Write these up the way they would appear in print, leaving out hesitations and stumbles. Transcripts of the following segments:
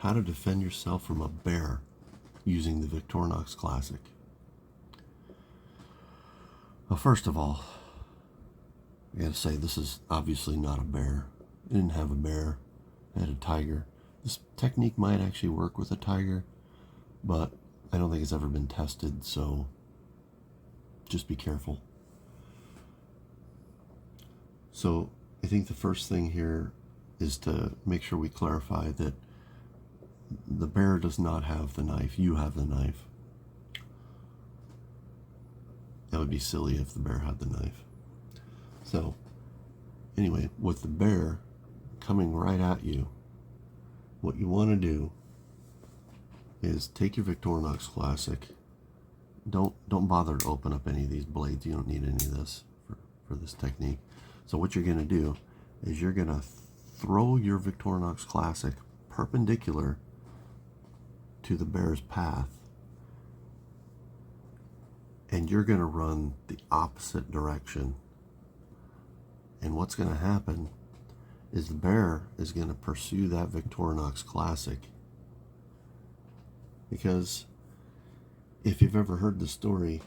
how to defend yourself from a bear using the Victorinox Classic. Well, first of all, I gotta say this is obviously not a bear. It didn't have a bear, it had a tiger. This technique might actually work with a tiger, but I don't think it's ever been tested, so just be careful. So I think the first thing here is to make sure we clarify that the bear does not have the knife. You have the knife. That would be silly if the bear had the knife. So anyway, with the bear coming right at you, what you want to do is take your Victorinox Classic. Don't bother to open up any of these blades. You don't need any of this for this technique. So what you're going to do is you're going to throw your Victorinox Classic perpendicular to the bear's path, and you're going to run the opposite direction. And what's going to happen is the bear is going to pursue that Victorinox Classic, because if you've ever heard the story,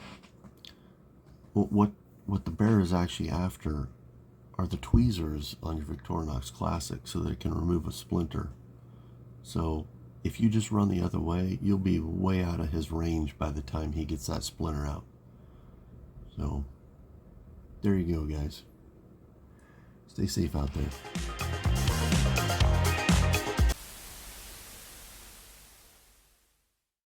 what the bear is actually after are the tweezers on your Victorinox Classic so that it can remove a splinter. So if you just run the other way, you'll be way out of his range by the time he gets that splinter out. So there you go, guys. Stay safe out there.